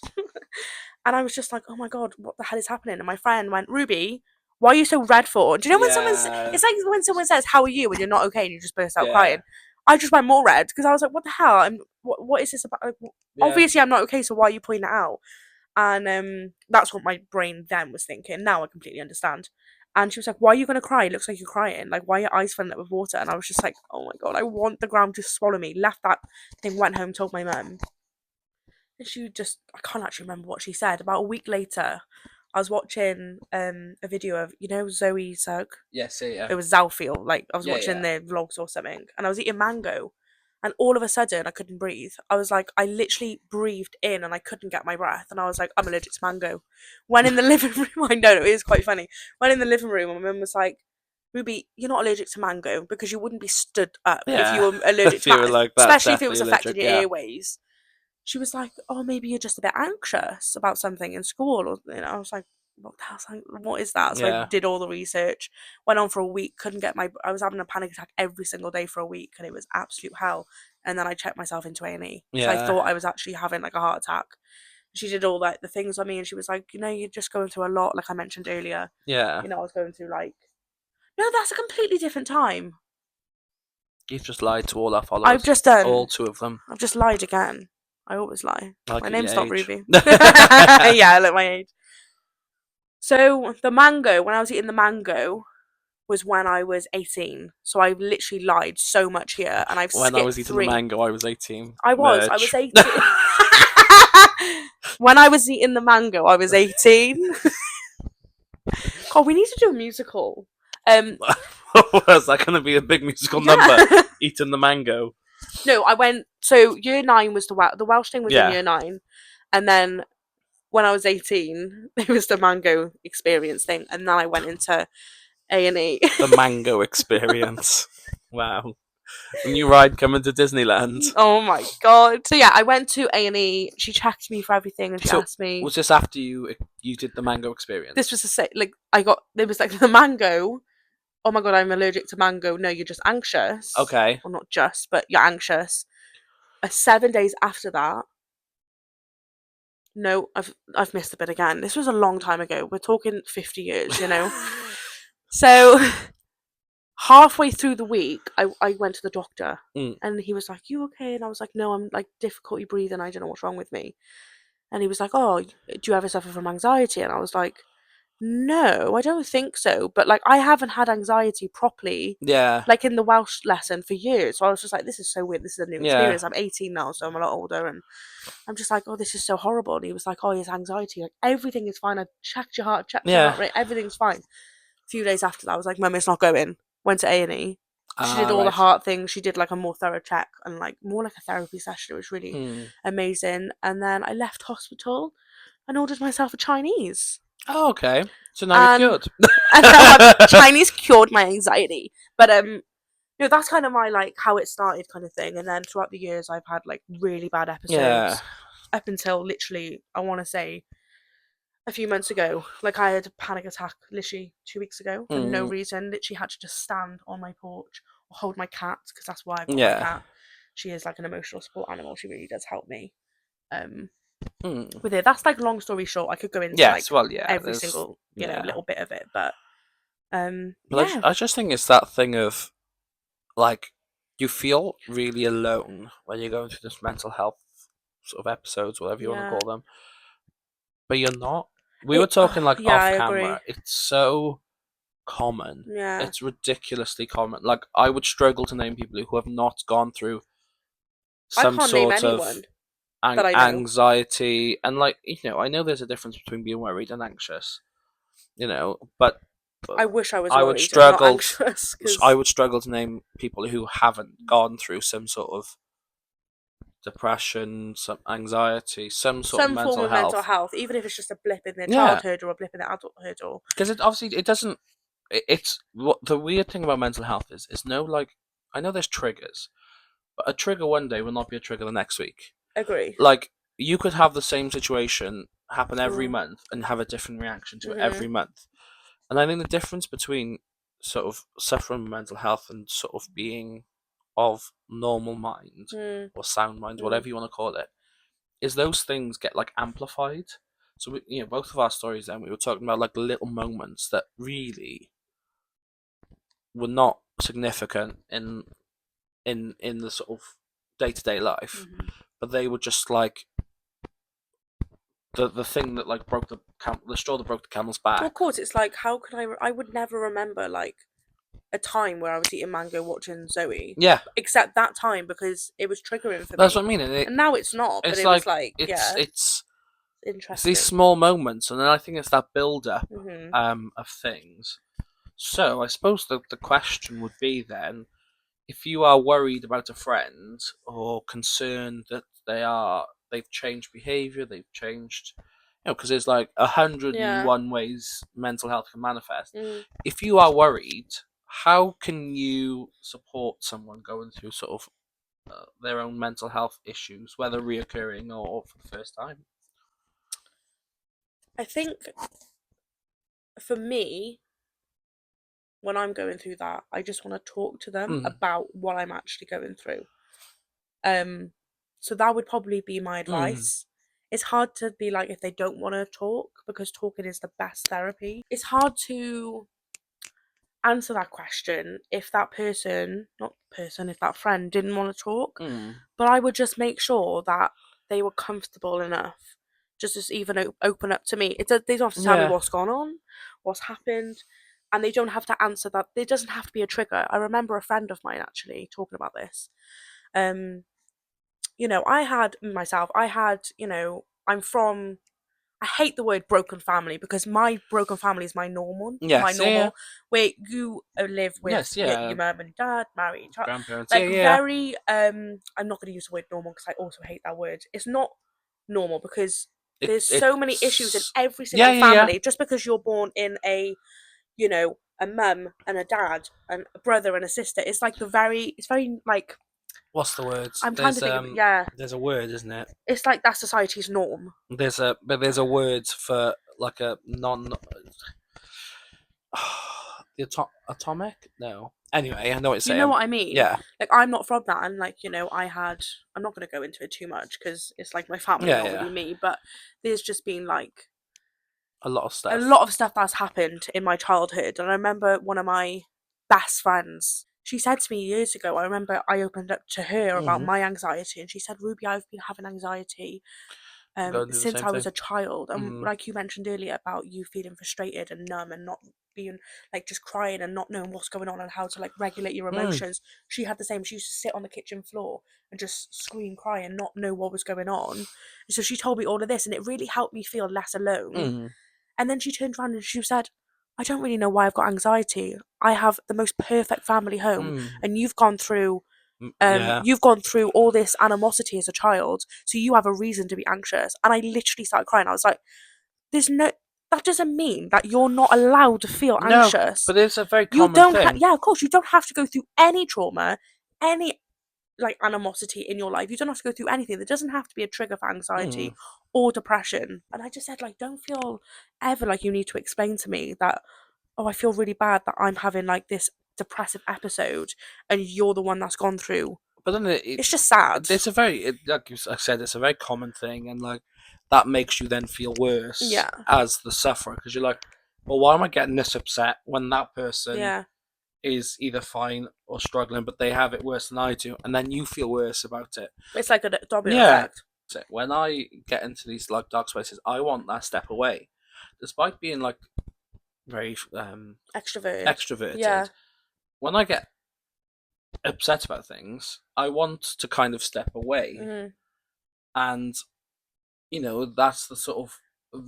And I was just like, oh my God, what the hell is happening? And my friend went, Ruby, why are you so red for? Do you know when someone's, Yeah. it's like when someone says, how are you? And you're not okay and you just burst out Yeah. crying. I just went more red because I was like, what the hell? What is this about? Like, Yeah. obviously I'm not okay, so why are you pointing it out? And that's what my brain then was thinking. Now I completely understand. And she was like, why are you going to cry? It looks like you're crying. Like, why are your eyes filling up with water? And I was just like, oh my God, I want the ground to swallow me. Left that thing, went home, told my mum. And she just, I can't actually remember what she said. About a week later, I was watching a video of, you know, Zoe Sugg? Yes, yeah. It was Zalfield. Like, I was Yeah, watching yeah. their vlogs or something. And I was eating mango. And all of a sudden, I couldn't breathe. I was like, I literally breathed in and I couldn't get my breath. And I was like, I'm allergic to mango. When in the living room, I know, it is quite funny. When in the living room, my mum was like, Ruby, you're not allergic to mango because you wouldn't be stood up if you were allergic If to you were mango. like that, Especially if it was definitely affecting allergic, your yeah. airways. She was like, oh, maybe you're just a bit anxious about something in school. Or, you know, I was like, what is that? So I Yeah. did all the research, went on for a week, couldn't get I was having a panic attack every single day for a week and it was absolute hell. And then I checked myself into A&E. So I Yeah. thought I was actually having like a heart attack. She did all like the things on me and she was like, you know, you're just going through a lot, like I mentioned earlier. Yeah. You know, I was going through like, no, that's a completely different time. You've just lied to all our followers. I've just done. All 2 of them. I've just lied again. I always lie. Like My name's not Ruby. yeah, I look my age. So the mango, when I was eating the mango, was when I was 18. So I literally lied so much here, and I've when skipped I was eating 3. the mango, I was 18. I was 18. When I was eating the mango, I was 18. God, we need to do a musical. Was that going to be a big musical number? Eating the mango. No, I went. So year 9 was the Welsh thing was in year 9, and then when I was 18, it was the mango experience thing, and then I went into A&E. The mango experience. Wow. A new ride coming to Disneyland. Oh my God. So yeah, I went to A&E. She checked me for everything and she asked me. Was this after you did the mango experience? This was there was like the mango. Oh my God, I'm allergic to mango. No, you're just anxious. Okay. Well, not just, but you're anxious. 7 days after that. No, I've missed a bit again. This was a long time ago. We're talking 50 years, you know. So halfway through the week, I went to the doctor and he was like, you okay? And I was like, no, I'm like difficulty breathing. I don't know what's wrong with me. And he was like, oh, do you ever suffer from anxiety? And I was like, no, I don't think so. But like, I haven't had anxiety properly. Yeah. Like in the Welsh lesson for years. So I was just like, this is so weird. This is a new experience. I'm 18 now, so I'm a lot older. And I'm just like, oh, this is so horrible. And he was like, oh, it's anxiety. Like, everything is fine. I checked your heart, checked your heart rate. Everything's fine. A few days after that, I was like, Mum, it's not going. Went to A&E. She did all the heart things. She did like a more thorough check and like more like a therapy session. It was really amazing. And then I left hospital and ordered myself a Chinese. Oh, okay. So now you're cured. And Chinese cured my anxiety. But no, that's kind of my like how it started kind of thing. And then throughout the years, I've had like really bad episodes up until literally, I want to say, a few months ago. Like I had a panic attack literally 2 weeks ago for no reason. Literally had to just stand on my porch or hold my cat because that's why I got my cat. She is like an emotional support animal. She really does help me. With it. That's like long story short. I could go into every single little bit of it, but I just think it's that thing of like you feel really alone when you're going through this mental health sort of episodes, whatever you want to call them, but you're not. We were talking like off camera. It's so common. Yeah, it's ridiculously common. Like I would struggle to name people who have not gone through some sort of anxiety, and like I know there's a difference between being worried and anxious, but I wish I was. I would struggle. I would struggle to name people who haven't gone through some sort of depression, some anxiety, some sort of mental form of health. mental health, even if it's just a blip in their childhood or a blip in their adulthood, or because it doesn't. It's what the weird thing about mental health is no like I know there's triggers, but a trigger one day will not be a trigger the next week. Agree. Like you could have the same situation happen every month and have a different reaction to it every month. And I think the difference between sort of suffering mental health and sort of being of normal mind or sound mind, whatever you want to call it, is those things get like amplified. So both of our stories. Then we were talking about like little moments that really were not significant in the sort of day-to-day life, but they were just like the thing that like broke the straw that broke the camel's back. Well, of course, it's like, how could I would never remember like a time where I was eating mango watching Zoe. Yeah. Except that time, because it was triggering for me. That's what I mean. And now it's not, but it's it was like, yeah. It's interesting. these small moments, and then I think it's that build-up of things. So I suppose the question would be then, if you are worried about a friend or concerned that they've changed behaviour, they've changed, because there's like 101 ways mental health can manifest. If you are worried, how can you support someone going through sort of their own mental health issues, whether reoccurring or for the first time? I think for me, when I'm going through that, I just want to talk to them about what I'm actually going through. So that would probably be my advice. It's hard to be like, if they don't want to talk, because talking is the best therapy. It's hard to answer that question if that if that friend didn't want to talk. But I would just make sure that they were comfortable enough just to even open up to me. They don't have to tell me what's gone on, what's happened, and they don't have to answer that. It doesn't have to be a trigger. I remember a friend of mine actually talking about this. I hate the word broken family, because my broken family is my normal. Where you live with your mum and dad, married, grandparents, very. I'm not going to use the word normal because I also hate that word. It's not normal because there's so many issues in every single family. Just because you're born in a mum and a dad and a brother and a sister, it's like it's very like. What's the word? I'm trying to think of, There's a word, isn't it? It's like that's society's norm. There's a word for like a non. The atomic? No. Anyway, I know what you're saying. You know what I mean? Yeah. Like, I'm not from that, and like, I'm not going to go into it too much because it's like my family, not really me. But there's just been like a lot of stuff that's happened in my childhood, and I remember one of my best friends. She said to me years ago, I remember I opened up to her about my anxiety, and she said, "Ruby, I've been having anxiety since I was a child." And like you mentioned earlier about you feeling frustrated and numb and not being like just crying and not knowing what's going on and how to like regulate your emotions. She had the same. She used to sit on the kitchen floor and just scream, cry, and not know what was going on. And so she told me all of this, and it really helped me feel less alone. And then she turned around and she said, "I don't really know why I've got anxiety. I have the most perfect family home, and you've gone through all this animosity as a child, so you have a reason to be anxious." And I literally started crying. I was like, that doesn't mean that you're not allowed to feel anxious. But it's a very common thing. Of course, you don't have to go through any trauma, any like animosity in your life. You don't have to go through anything. There doesn't have to be a trigger for anxiety or depression. And I just said, like, don't feel ever like you need to explain to me that, oh, I feel really bad that I'm having like this depressive episode and you're the one that's gone through. But then it's just sad. It's like I said, it's a very common thing, and like that makes you then feel worse as the sufferer, because you're like, well, why am I getting this upset when that person is either fine or struggling, but they have it worse than I do, and then you feel worse about it. It's like a domino effect. When I get into these like dark spaces, I want that step away, despite being like very extroverted. Yeah. When I get upset about things, I want to kind of step away, and that's the sort of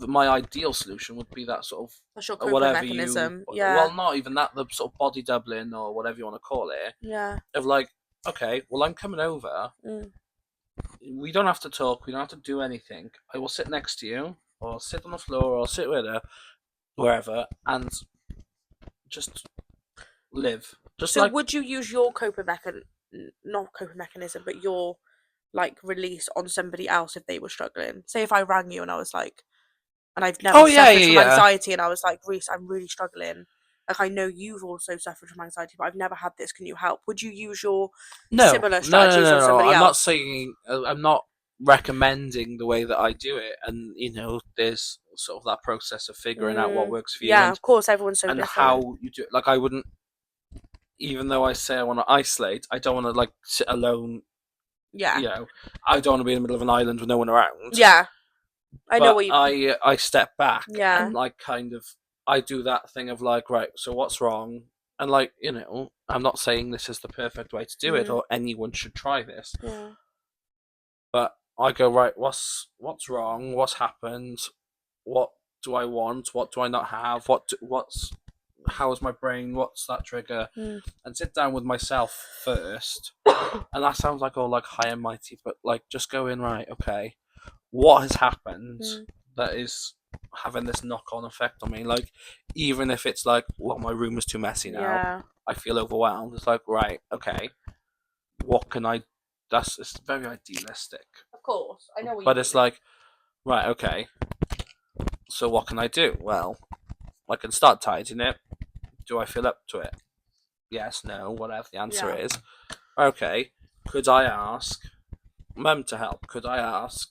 my ideal solution would be that sort of that's your coping mechanism. Well, not even that, the sort of body doubling or whatever you want to call it. Yeah. Of like, okay, well, I'm coming over. We don't have to talk. We don't have to do anything. I will sit next to you, or I'll sit on the floor, or I'll sit wherever, and just live. So would you use your not coping mechanism, but your like release on somebody else if they were struggling? Say if I rang you and I was like, and I've never suffered from anxiety, and I was like, "Rhys, I'm really struggling. Like, I know you've also suffered from anxiety, but I've never had this. Can you help?" Would you use your similar strategies on somebody else? I'm not saying, I'm not recommending the way that I do it, and there's sort of that process of figuring out what works for you. Yeah, of course, everyone's so and different. how you do it. Like, I wouldn't, even though I say I want to isolate, I don't want to like sit alone. Yeah. You know, I don't want to be in the middle of an island with no one around. Yeah. I know what you mean. I step back Yeah. and like kind of I do that thing of like, right, so what's wrong? And like, you know, I'm not saying this is the perfect way to do it or anyone should try this. Yeah. But I go, right, what's wrong? What's happened? What do I want? What do I not have? How's my brain? What's that trigger? And sit down with myself first. And that sounds like all like high and mighty, but like just go in, right, okay, what has happened that is having this knock-on effect on me? Like, even if it's like, well, my room is too messy now, I feel overwhelmed. It's like, right, okay, what can I? It's very idealistic. Of course, I know what you But mean. it's like, right, okay, so what can I do? Well, I can start tidying it. Do I feel up to it? Yes, no, whatever the answer is. Okay, could I ask Mum to help? Could I ask?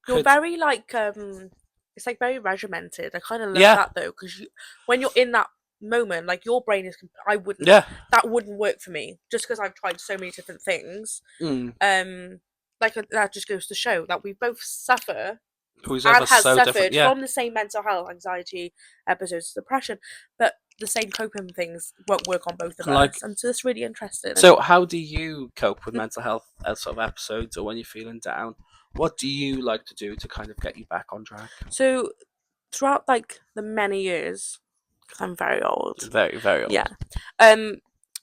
You're very like it's like very regimented. I kind of love that though, because when you're in that moment, like your brain is. I wouldn't. Yeah. That wouldn't work for me, just because I've tried so many different things. Like that just goes to show that we both suffer. And has suffered from the same mental health, anxiety, episodes of depression, but the same coping things won't work on both of us. And so it's really interesting. So how do you cope with mental health sort of episodes, or when you're feeling down? What do you like to do to kind of get you back on track? So throughout like the many years, because I'm very old. Very, very old. Yeah.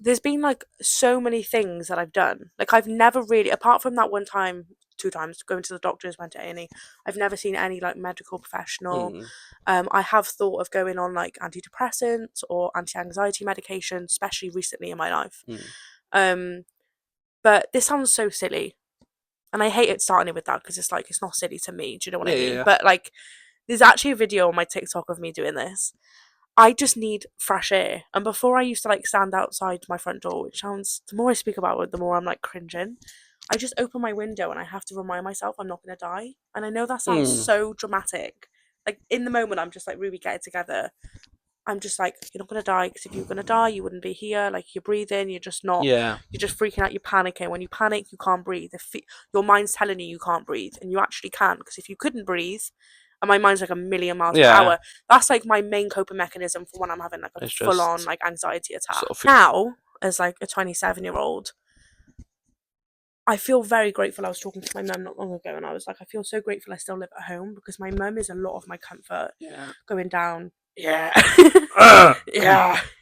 There's been like so many things that I've done. Like I've never really, apart from that one time, 2 times going to the doctors, went to A&E, I've never seen any like medical professional. I have thought of going on like antidepressants or anti-anxiety medication, especially recently in my life. But this sounds so silly, and I hate it starting it with that because it's like, it's not silly to me. Do you know what I mean? Yeah. But like, there's actually a video on my TikTok of me doing this. I just need fresh air. And before I used to like stand outside my front door, which sounds, the more I speak about it, the more I'm like cringing. I just open my window and I have to remind myself I'm not going to die. And I know that sounds so dramatic. Like in the moment, I'm just like, Ruby, get it together. I'm just like, you're not going to die, because if you were going to die, you wouldn't be here. Like, you're breathing, you're just not. Yeah. You're just freaking out, you're panicking. When you panic, you can't breathe. Your mind's telling you can't breathe, and you actually can, because if you couldn't breathe, and my mind's like a million miles per hour, that's like my main coping mechanism for when I'm having like a full-on like anxiety attack. Sort of now, as like a 27-year-old, I feel very grateful. I was talking to my mum not long ago, and I was like, I feel so grateful I still live at home, because my mum is a lot of my comfort. Going down. Yeah.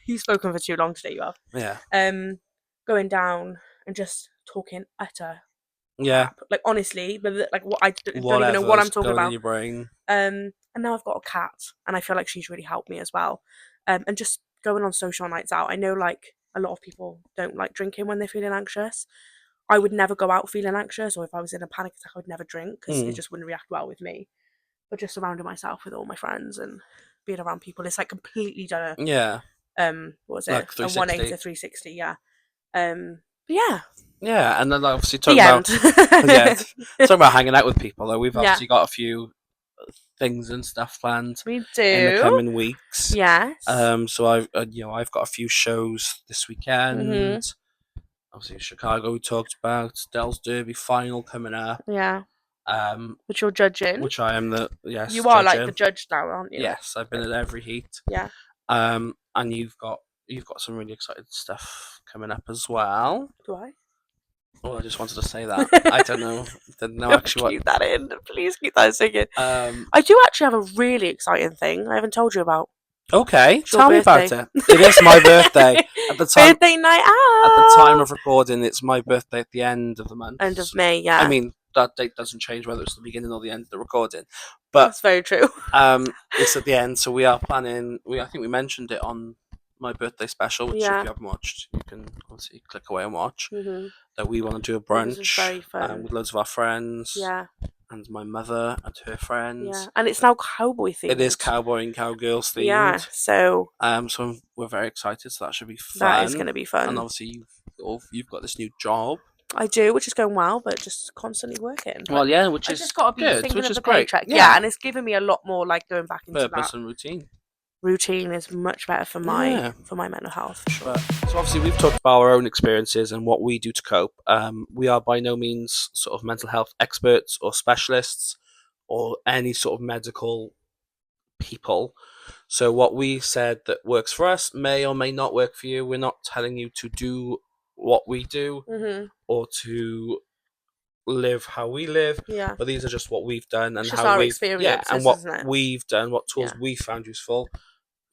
You've spoken for too long today, you have. Going down and just talking utter crap. Like honestly, but like what I don't even know what I'm talking about. In your brain. And now I've got a cat, and I feel like she's really helped me as well. And just going on social nights out. I know like a lot of people don't like drinking when they're feeling anxious. I would never go out feeling anxious, or if I was in a panic attack, I would never drink, because it just wouldn't react well with me. But just surrounding myself with all my friends and being around people, it's like completely done what was it? Like a 180 to 360, yeah. But yeah. Yeah, and then obviously talking about hanging out with people, though, we've obviously got a few things and stuff planned. We do in the coming weeks. Yes. So I've got a few shows this weekend. Obviously Chicago we talked about, Dell's Derby final coming up. Yeah. Which you're judging. Which I am you are judging. Like the judge now, aren't you? Yes, I've been at every heat. Yeah. And you've got some really exciting stuff coming up as well. Do I? Oh, I just wanted to say that. I don't know. Didn't know actually. Keep that in. Please keep that singing. I do actually have a really exciting thing I haven't told you about. Okay, tell me about it. It is my birthday. At the time, birthday night out. At the time of recording, it's my birthday at the end of the month. End of May, yeah. I mean, that date doesn't change whether it's the beginning or the end of the recording. But that's very true. It's at the end, so we are planning. I think we mentioned it on my birthday special, which if you haven't watched, you can obviously click away and watch. That we want to do a brunch with loads of our friends. Yeah. And my mother and her friends. Yeah, and it's now cowboy themed. It is cowboy and cowgirls themed. Yeah, so we're very excited. So that should be fun. That is going to be fun. And obviously you've got this new job. I do, which is going well, but just constantly working. Well, yeah, which I is just got to be good, thinking which of is the great. paycheck. Yeah, and it's given me a lot more like going back into purpose that and routine. Routine is much better for my mental health. Sure. So obviously we've talked about our own experiences and what we do to cope. We are by no means sort of mental health experts or specialists or any sort of medical people. So what we said that works for us may or may not work for you. We're not telling you to do what we do or to live how we live. Yeah. But these are just what we've done and it's just how our we've experiences, and what isn't it? we've done, what tools we found useful.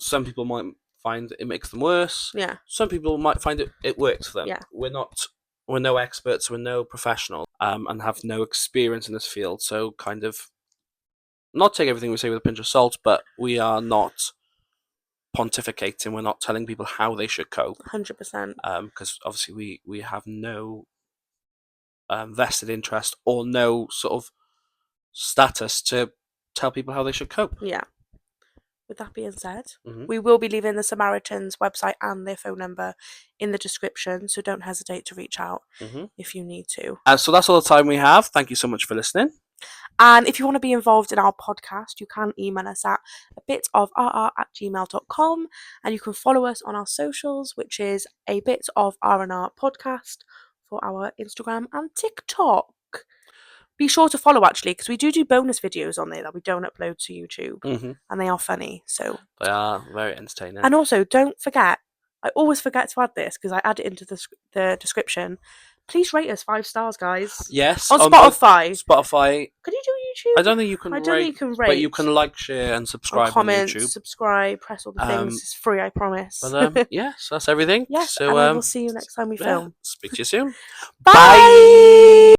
Some people might find it makes them worse. Yeah. Some people might find it works for them. Yeah. We're no experts, we're no professionals, and have no experience in this field. So kind of not take everything we say with a pinch of salt, but we are not pontificating. We're not telling people how they should cope. 100%. Because obviously we have no vested interest or no sort of status to tell people how they should cope. Yeah. With that being said, we will be leaving the Samaritans website and their phone number in the description, so don't hesitate to reach out if you need to. So that's all the time we have. Thank you so much for listening. And if you want to be involved in our podcast, you can email us at abitofrr@gmail.com, and you can follow us on our socials, which is a Bit of R&R podcast for our Instagram and TikTok. Be sure to follow actually, because we do bonus videos on there that we don't upload to YouTube, and they are funny. So they are very entertaining. And also, don't forget, I always forget to add this because I add it into the description. Please rate us 5 stars, guys. Yes, on Spotify. Spotify. Can you do YouTube? I don't think you can. I don't think you can rate, but you can like, share, and subscribe on YouTube. Subscribe, press all the things. It's free, I promise. But yes, that's everything. Yes, so and I will see you next time we film. Speak to you soon. Bye.